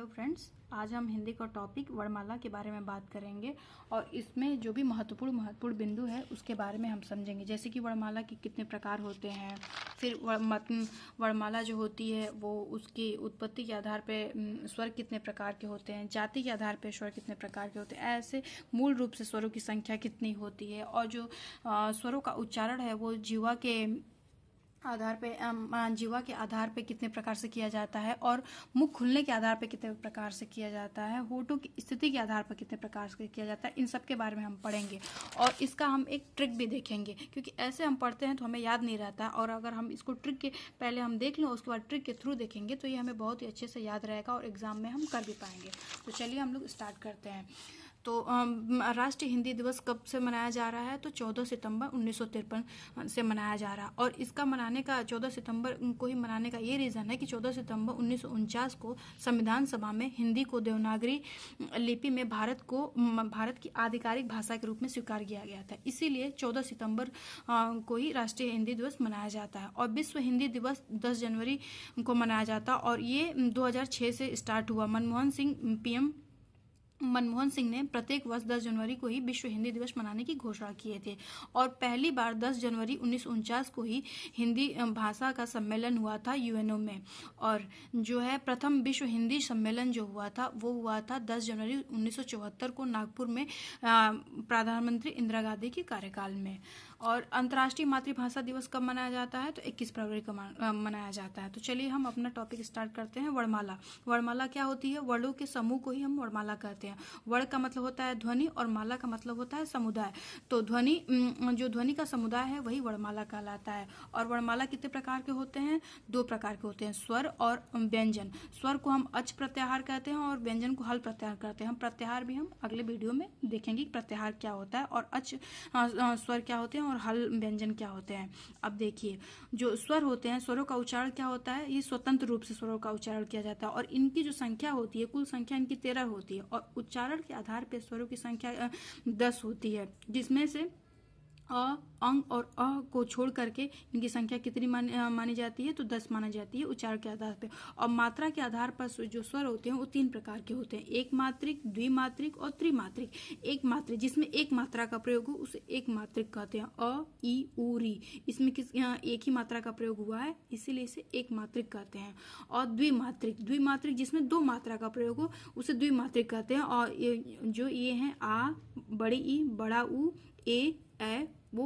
Hello friends, आज हम हिंदी का टॉपिक वर्णमाला के बारे में बात करेंगे और इसमें जो भी महत्वपूर्ण बिंदु है उसके बारे में हम समझेंगे। जैसे कि वर्णमाला के कितने प्रकार होते हैं, फिर वर्णमाला जो होती है वो उसकी उत्पत्ति के आधार पे स्वर कितने प्रकार के होते हैं, जाति के आधार पे स्वर कितने प्रकार के होते हैं, ऐसे मूल रूप से स्वरों की संख्या कितनी होती है और जो स्वरों का उच्चारण है वो जीवा के आधार पे कितने प्रकार से किया जाता है और मुख खुलने के आधार पे कितने प्रकार से किया जाता है, होठों की स्थिति के आधार पर कितने प्रकार से किया जाता है, इन सब के बारे में हम पढ़ेंगे। और इसका हम एक ट्रिक भी देखेंगे, क्योंकि ऐसे हम पढ़ते हैं तो हमें याद नहीं रहता, और अगर हम इसको ट्रिक के पहले हम देख लें उसके बाद ट्रिक के थ्रू देखेंगे तो ये हमें बहुत ही अच्छे से याद रहेगा और एग्जाम में हम कर भी पाएंगे। तो चलिए हम लोग स्टार्ट करते हैं। तो राष्ट्रीय हिंदी दिवस कब से मनाया जा रहा है? तो 14 सितंबर 1953 से मनाया जा रहा है। और इसका मनाने का 14 सितंबर को ही मनाने का ये रीज़न है कि 14 सितंबर 1949 को संविधान सभा में हिंदी को देवनागरी लिपि में भारत की आधिकारिक भाषा के रूप में स्वीकार किया गया था। इसीलिए 14 सितंबर को ही राष्ट्रीय हिंदी दिवस मनाया जाता है। और विश्व हिंदी दिवस 10 जनवरी को मनाया जाता है और ये 2006 से स्टार्ट हुआ। पीएम मनमोहन सिंह ने प्रत्येक वर्ष 10 जनवरी को ही विश्व हिंदी दिवस मनाने की घोषणा किए थे। और पहली बार 10 जनवरी 1949 को ही हिंदी भाषा का सम्मेलन हुआ था यूएनओ में। और जो है प्रथम विश्व हिंदी सम्मेलन जो हुआ था वो हुआ था 10 जनवरी 1974 को नागपुर में प्रधानमंत्री इंदिरा गांधी के कार्यकाल में। और अंतर्राष्ट्रीय मातृभाषा दिवस कब मनाया जाता है? तो 21 फरवरी को मनाया जाता है। तो चलिए हम अपना टॉपिक स्टार्ट करते हैं। वर्णमाला। वर्णमाला क्या होती है? वर्णों के समूह को ही हम वर्णमाला कहते हैं। वर्ण का मतलब होता है ध्वनि और माला का मतलब होता है समुदाय। तो जो ध्वनि का समुदाय है वही वर्णमाला कहलाता है। और वर्णमाला कितने प्रकार के होते हैं? 2 प्रकार के होते हैं, स्वर और व्यंजन। स्वर को हम अच प्रत्याहार कहते हैं और व्यंजन को हल प्रत्याहार कहते हैं। हम प्रत्याहार भी हम अगले वीडियो में देखेंगे कि प्रत्याहार क्या होता है और अच स्वर क्या होते हैं और हल व्यंजन क्या होते हैं। अब देखिए, जो स्वर होते हैं, स्वरों का उच्चारण क्या होता है? ये स्वतंत्र रूप से स्वरों का उच्चारण किया जाता है और इनकी जो संख्या होती है, कुल संख्या इनकी 13 होती है। और उच्चारण के आधार पर स्वरों की संख्या 10 होती है, जिसमें से अ, अंग और अ को छोड़ करके इनकी संख्या कितनी मानी जाती है? तो 10 मानी जाती है उच्चारण के आधार पर। और मात्रा के आधार पर जो स्वर होते हैं वो 3 प्रकार के होते हैं, एक मात्रिक, द्विमात्रिक और त्रिमात्रिक। एक मात्रिक जिसमें एक मात्रा का प्रयोग हो उसे एक मात्रिक कहते हैं। अ, ई, उ, री, इसमें एक ही मात्रा का प्रयोग हुआ है इसीलिए इसे एक मात्रिक कहते हैं। और द्विमात्रिक जिसमें 2 मात्रा का प्रयोग हो उसे द्विमात्रिक कहते हैं। और ये हैं आ, बड़ी ई, बड़ा उ, ए वो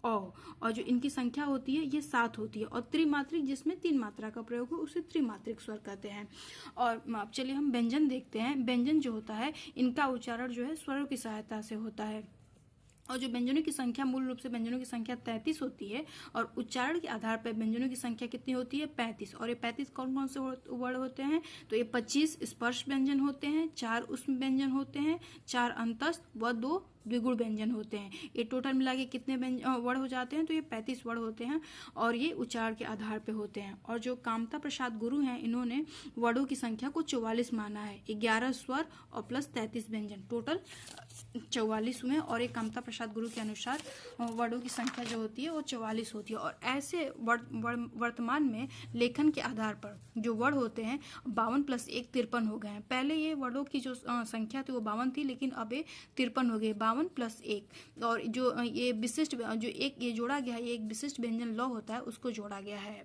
और जो इनकी संख्या होती है ये 7 होती है। और त्रिमात्रिक जिसमें 3 मात्रा का प्रयोग हो उसे त्रिमात्रिक स्वर कहते हैं। और अब चलिए हम व्यंजन देखते हैं। व्यंजन जो होता है इनका उच्चारण जो है स्वरों की सहायता से होता है। और जो व्यंजनों की संख्या, मूल रूप से व्यंजनों की संख्या 33 होती है और उच्चारण के आधार पर व्यंजनों की संख्या कितनी होती है? 35। और ये 35 कौन कौन से वर्ड होते हैं? तो ये 25 स्पर्श व्यंजन होते हैं, 4 ऊष्म व्यंजन होते हैं, 4 अंतस्थ व 2 द्विगुण व्यंजन होते हैं। ये टोटल मिला के कितने वर्ड हो जाते हैं? तो ये 35 वर्ड होते हैं और ये उच्चारण के आधार पे होते हैं। और जो कामता प्रसाद गुरु हैं इन्होंने वर्डों की संख्या को 44 माना है। 11 स्वर और प्लस 33 व्यंजन, टोटल 44 हुए। और एक कामता प्रसाद गुरु के अनुसार वर्डों की संख्या जो होती है वो 44 होती है। और ऐसे वर्तमान में लेखन के आधार पर जो वर्ड होते हैं 52 + 1 53 हो गए हैं। पहले ये वर्डों की जो संख्या थी वो 52 थी, लेकिन अब ये 53 हो गए, 52 + 1। और जो ये विशिष्ट जो एक ये जोड़ा गया है, ये एक विशिष्ट व्यंजन लौ होता है उसको जोड़ा गया है।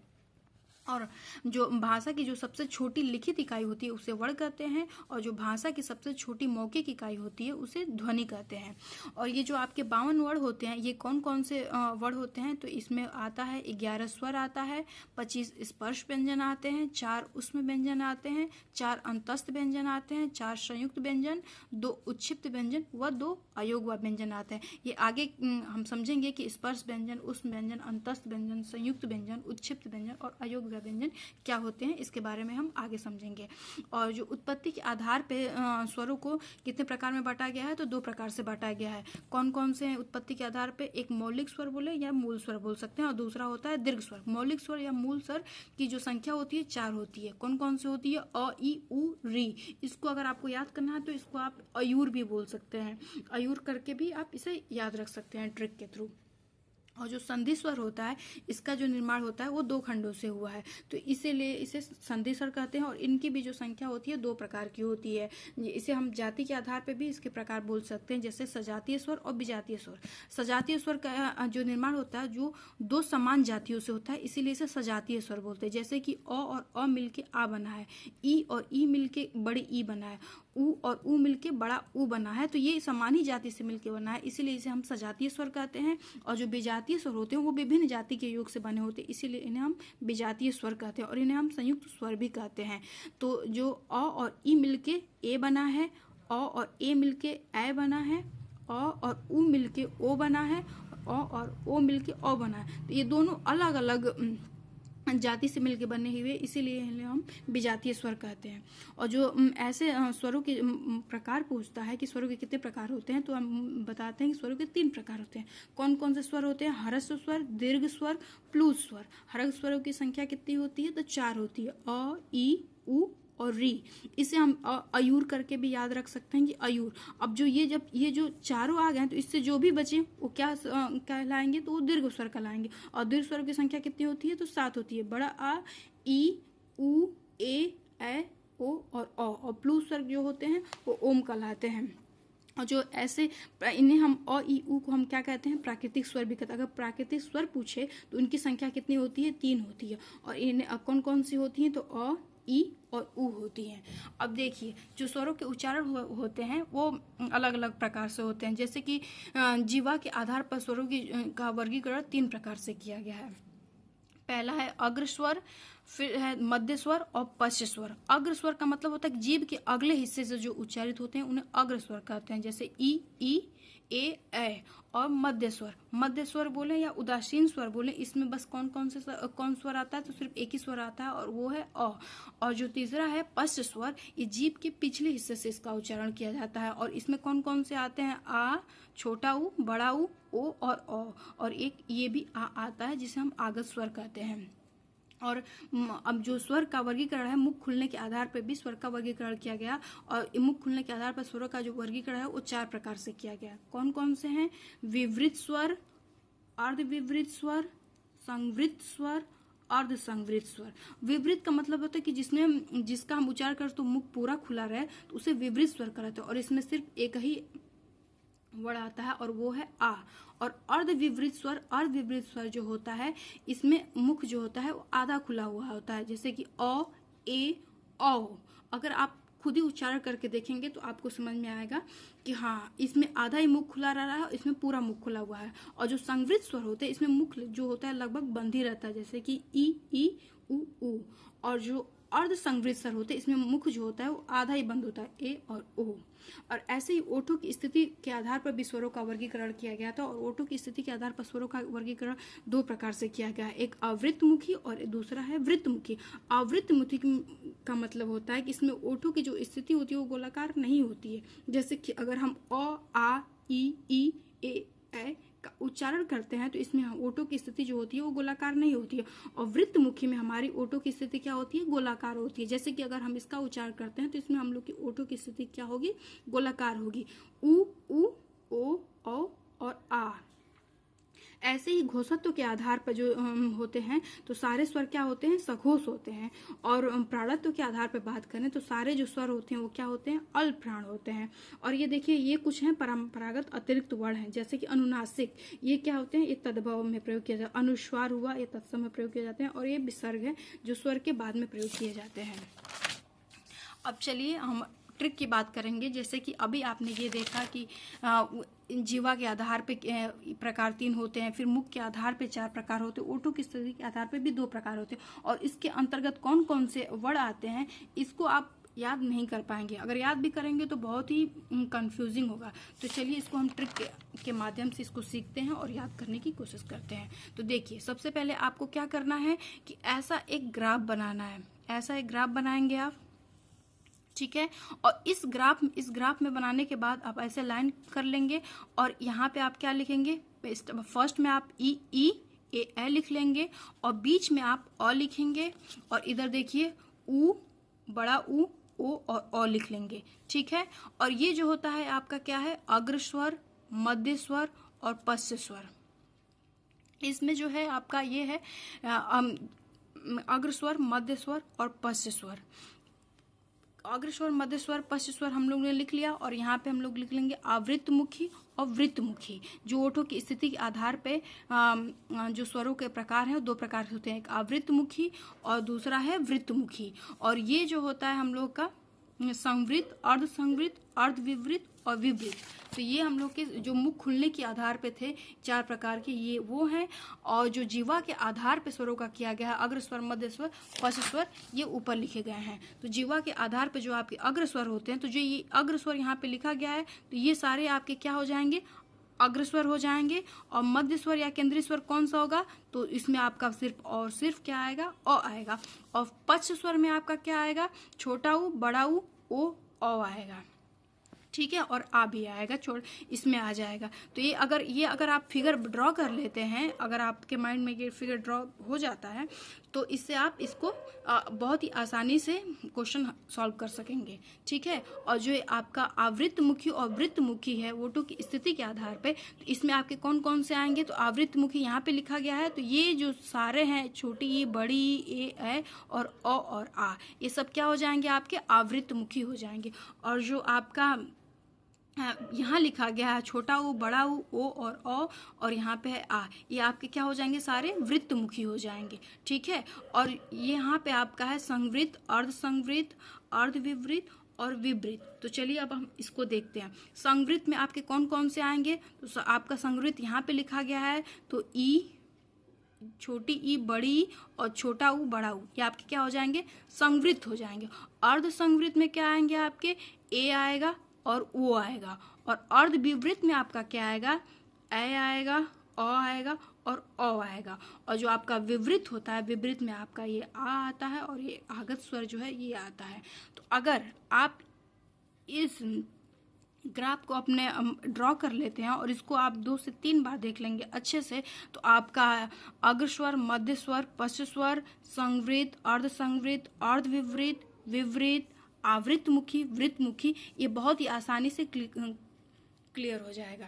और जो भाषा की जो सबसे छोटी लिखित इकाई होती है उसे वर्ण कहते हैं और जो भाषा की सबसे छोटी मौखिक इकाई होती है उसे ध्वनि कहते हैं। और ये जो आपके 52 वर्ण होते हैं ये कौन कौन से वर्ण होते हैं? तो इसमें आता है 11 स्वर आता है, 25 स्पर्श व्यंजन आते हैं, 4 ऊष्म व्यंजन आते हैं, 4 अंतस्थ व्यंजन आते हैं, 4 संयुक्त व्यंजन, 2 उच्छिप्त व्यंजन व 2 अयोग्य व्यंजन आते हैं। ये आगे हम समझेंगे कि स्पर्श व्यंजन, ऊष्म व्यंजन, अंतस्थ व्यंजन, संयुक्त व्यंजन, उच्छिप्त व्यंजन और अयोग्य व्यंजन क्या होते हैं इसके बारे में हम आगे समझेंगे। और जो उत्पत्ति के आधार पे स्वरों को कितने प्रकार में बांटा गया है? तो 2 प्रकार से बांटा गया है। कौन कौन से हैं उत्पत्ति के आधार पे? एक मौलिक स्वर बोले या मूल स्वर बोल सकते हैं और दूसरा होता है दीर्घ स्वर। मौलिक स्वर या मूल स्वर की जो संख्या होती है 4 होती है। कौन कौन से होती है? अ, ई, उ, री। इसको अगर आपको याद करना है तो इसको आप अयूर भी बोल सकते हैं। अयूर करके भी आप इसे याद रख सकते हैं ट्रिक के थ्रू। और जो संधि स्वर होता है इसका जो निर्माण होता है वो दो खंडों से हुआ है, तो इसीलिए इसे संधि स्वर कहते हैं। और इनकी भी जो संख्या होती है दो प्रकार की होती है। इसे हम जाति के आधार पर भी इसके प्रकार बोल सकते हैं, जैसे सजातीय स्वर और विजातीय स्वर। सजातीय स्वर का जो निर्माण होता है जो दो समान जातियों से होता है, इसीलिए इसे सजातीय स्वर बोलते हैं। जैसे कि अ और अ मिलके आ बना है, ई और ई मिलके बड़े ई बना है, ऊ और ऊ मिलके बड़ा ऊ बना है, तो ये समान ही जाति से मिलके बना है, इसीलिए इसे हम सजातीय स्वर कहते हैं। और जो विजातीय स्वर होते हैं वो विभिन्न जाति के योग से बने होते हैं, इसीलिए इन्हें हम विजातीय स्वर कहते हैं और इन्हें हम संयुक्त स्वर भी कहते हैं। तो जो अ और ई मिलके ए बना है, अ और ए मिलके ए बना है, अ और ऊ मिलके ओ बना है, अ और ओ मिलके ओ बना है, तो ये दोनों अलग अलग जाति से मिलके बने हुए, इसीलिए इन्हें हम विजातीय स्वर कहते हैं। और जो ऐसे स्वरों के प्रकार पूछता है कि स्वरों के कितने प्रकार होते हैं, तो हम बताते हैं कि स्वरों के 3 प्रकार होते हैं। कौन कौन से स्वर होते हैं? ह्रस्व स्वर, दीर्घ स्वर, प्लूत स्वर। ह्रस्व स्वरों की संख्या कितनी होती है? तो 4 होती है, अ, ई, उ और री। इसे हम अयूर करके भी याद रख सकते हैं कि अयूर। अब जो ये जो चारों आ गए तो इससे जो भी बचे वो क्या कहलाएंगे? तो वो दीर्घ स्वर कहलाएंगे। और दीर्घ स्वरों की संख्या कितनी होती है? तो 7 होती है, बड़ा आ, ई, उ, ए, ओ और अ। और प्लूत स्वर जो होते हैं वो ओम कहलाते हैं। और जो ऐसे इन्हें हम अ, ई, उ को हम क्या कहते हैं? प्राकृतिक स्वर भी कहते हैं। अगर प्राकृतिक स्वर पूछे तो उनकी संख्या कितनी होती है? 3 होती है। और इन्हें कौन कौन सी होती हैं? तो अ, ई और उ होती हैं। अब देखिए जो स्वरों के उच्चारण होते हैं वो अलग अलग प्रकार से होते हैं। जैसे कि जीवा के आधार पर स्वरों का वर्गीकरण 3 प्रकार से किया गया है। पहला है अग्र स्वर, फिर है मध्य स्वर और पश्च स्वर। अग्र स्वर का मतलब होता है कि जीभ के अगले हिस्से से जो उच्चारित होते हैं उन्हें अग्र स्वर कहते हैं, जैसे ई, ए। और मध्य स्वर बोले या उदासीन स्वर बोले, इसमें बस कौन स्वर आता है? तो सिर्फ एक ही स्वर आता है और वो है अ। और जो तीसरा है पश्च स्वर, ये जीभ के पिछले हिस्से से इसका उच्चारण किया जाता है और इसमें कौन कौन से आते हैं? आ, छोटा ऊ, बड़ा ऊ, ओ और अ। और एक ये भी आ आता है जिसे हम आगत स्वर कहते हैं। और अब जो स्वर का वर्गीकरण है, मुख खुलने के आधार पर भी स्वर का वर्गीकरण किया गया। और मुख खुलने के आधार पर स्वरों का जो वर्गीकरण है वो 4 प्रकार से किया गया। कौन कौन से हैं? विवृत स्वर, अर्धविवृत स्वर, संवृत स्वर, अर्ध संवृत स्वर। विवृत का मतलब होता है कि जिसका हम उच्चारण कर तो मुख पूरा खुला रहे, तो उसे विवृत स्वर कहते हैं। और इसमें सिर्फ एक ही वर्ड आता है और वो है आ। और अर्धविवृत स्वर जो होता है इसमें मुख जो होता है वो आधा खुला हुआ होता है, जैसे कि अ, ए, औ। अगर आप खुद ही उच्चारण करके देखेंगे तो आपको समझ में आएगा कि हाँ इसमें आधा ही मुख खुला रह रहा है और इसमें पूरा मुख खुला हुआ है। और जो संवृत स्वर होते हैं इसमें मुख जो होता है लगभग बंद ही रहता है, जैसे कि ई, उ। और जो अर्ध संवृत स्वर होते हैं इसमें मुख जो होता है वो आधा ही बंद होता है, ए और ओ। और ऐसे ही ओठों की स्थिति के आधार पर भी स्वरों का वर्गीकरण किया गया था। और ओठों की स्थिति के आधार पर स्वरों का वर्गीकरण 2 प्रकार से किया गया है, एक अवृत्तमुखी और दूसरा है वृत्तमुखी। अवृत्तमुखी का मतलब होता है कि इसमें ओठों की जो स्थिति होती है वो गोलाकार नहीं होती है। जैसे कि अगर हम अ, आ, ई, ए का उच्चारण करते हैं तो इसमें ओठों की स्थिति जो होती है वो गोलाकार नहीं होती है। और वृत्तमुखी में हमारी ओठों की स्थिति क्या होती है? गोलाकार होती है। जैसे कि अगर हम इसका उच्चारण करते हैं तो इसमें हम लोग की ओठों की स्थिति क्या होगी? गोलाकार होगी, उ, ओ, और आ। ऐसे ही घोषत्व के आधार पर जो होते हैं तो सारे स्वर क्या होते हैं? सघोष होते हैं। और प्राणत्व के आधार पर बात करें तो सारे जो स्वर होते हैं वो क्या होते हैं? अल्प प्राण होते हैं। और ये देखिए ये कुछ हैं परंपरागत अतिरिक्त वर्ण हैं, जैसे कि अनुनासिक, ये क्या होते हैं? ये तद्भव में प्रयोग किया जाता है। अनुस्वार हुआ, ये तत्सम में प्रयोग किए जाते हैं। और ये विसर्ग है जो स्वर के बाद में प्रयोग किए जाते हैं। अब चलिए हम ट्रिक की बात करेंगे। जैसे कि अभी आपने ये देखा कि जीवा के आधार पे प्रकार 3 होते हैं, फिर मुख के आधार पे 4 प्रकार होते हैं, ओठों की स्थिति के आधार पे भी 2 प्रकार होते हैं। और इसके अंतर्गत कौन कौन से वर्ड आते हैं इसको आप याद नहीं कर पाएंगे। अगर याद भी करेंगे तो बहुत ही कंफ्यूजिंग होगा। तो चलिए इसको हम ट्रिक के माध्यम से इसको सीखते हैं और याद करने की कोशिश करते हैं। तो देखिए सबसे पहले आपको क्या करना है कि ऐसा एक ग्राफ बनाना है। ऐसा एक ग्राफ बनाएंगे आप, ठीक है। और इस ग्राफ में बनाने के बाद आप ऐसे लाइन कर लेंगे और यहाँ पे आप क्या लिखेंगे? फर्स्ट में आप ई, ए लिख लेंगे और बीच में आप अ लिखेंगे और इधर देखिए उ, बड़ा उ, ओ और अ लिख लेंगे, ठीक है। और ये जो होता है आपका क्या है? अग्र स्वर, मध्य स्वर और पश्च स्वर। इसमें जो है आपका ये है अग्र स्वर, मध्य स्वर और पश्च स्वर। अग्र स्वर, मध्य स्वर, पश्च स्वर हम लोग ने लिख लिया, और यहाँ पे हम लोग लिख लेंगे आवृत्तमुखी और वृत्तमुखी। जो ओठों की स्थिति के आधार पे जो स्वरों के प्रकार हैं वो दो प्रकार से होते हैं, एक आवृत्तमुखी और दूसरा है वृत्तमुखी। और ये जो होता है हम लोग का संवृत, अर्ध संवृत, अर्ध विवृत और विवृत। तो ये हम लोग के जो मुख खुलने के आधार पे थे 4 प्रकार के, ये वो हैं। और जो जीवा के आधार पे स्वरों का किया गया है, अग्र स्वर, मध्य स्वर, पश्च स्वर, ये ऊपर लिखे गए हैं। तो जीवा के आधार पे जो आपके अग्र स्वर होते हैं, तो जो ये अग्र स्वर यहाँ पे लिखा गया है, तो ये सारे आपके क्या हो जाएंगे, अग्रस्वर हो जाएंगे। और मध्य स्वर या केंद्रीय स्वर कौन सा होगा, तो इसमें आपका सिर्फ और सिर्फ क्या आएगा, अ आएगा। और पश्च स्वर में आपका क्या आएगा, छोटा ऊ, बड़ा ऊ, ओ, औ आएगा, ठीक है। और आ भी आएगा, छोड़ इसमें आ जाएगा। तो ये अगर आप फिगर ड्रॉ कर लेते हैं, अगर आपके माइंड में ये फिगर ड्रॉ हो जाता है, तो इससे आप इसको बहुत ही आसानी से क्वेश्चन सॉल्व कर सकेंगे, ठीक है। और जो आपका आवृत्तमुखी और वृत्तमुखी है ओठों की स्थिति के आधार पे, तो इसमें आपके कौन कौन से आएंगे, तो आवृत्तमुखी यहाँ पे लिखा गया है। तो ये जो सारे हैं, छोटी ई, बड़ी ए और अ और आ, ये सब क्या हो जाएंगे, आपके आवृत्तमुखी हो जाएंगे। और जो आपका यहाँ लिखा गया है छोटा ऊ, बड़ा ऊ, ओ और औ, और यहाँ पे है आ, ये आपके क्या हो जाएंगे, सारे वृत्तमुखी हो जाएंगे, ठीक है। और ये यहाँ पे आपका है संवृत, अर्ध संवृत, अर्ध विवृत और विवृत। तो चलिए अब हम इसको देखते हैं। संवृत में आपके कौन कौन से आएंगे, तो आपका संवृत यहाँ पे लिखा गया है, तो ई, छोटी ई, बड़ी ई और छोटा ऊ, बड़ा ऊ, ये आपके क्या हो जाएंगे, संवृत हो जाएंगे। अर्ध संवृत में क्या आएंगे, आपके ए आएगा और ओ आएगा। और अर्ध विवृत में आपका क्या आएगा, ए आएगा, अ आएगा और औ आएगा। और जो आपका विवृत होता है, विवृत में आपका ये आ आता है और ये आगत स्वर जो है ये आता है। तो अगर आप इस ग्राफ को अपने ड्रॉ कर लेते हैं और इसको आप 2 से 3 बार देख लेंगे अच्छे से, तो आपका अग्र स्वर, मध्य स्वर, पश्च स्वर, संवृत, अर्ध संवृत, अर्ध विवृत, विवृत, आवृत्तमुखी, वृत्तमुखी, ये बहुत ही आसानी से क्लियर हो जाएगा।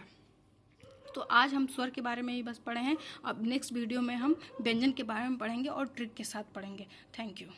तो आज हम स्वर के बारे में ही बस पढ़े हैं। अब नेक्स्ट वीडियो में हम व्यंजन के बारे में पढ़ेंगे और ट्रिक के साथ पढ़ेंगे। Thank you.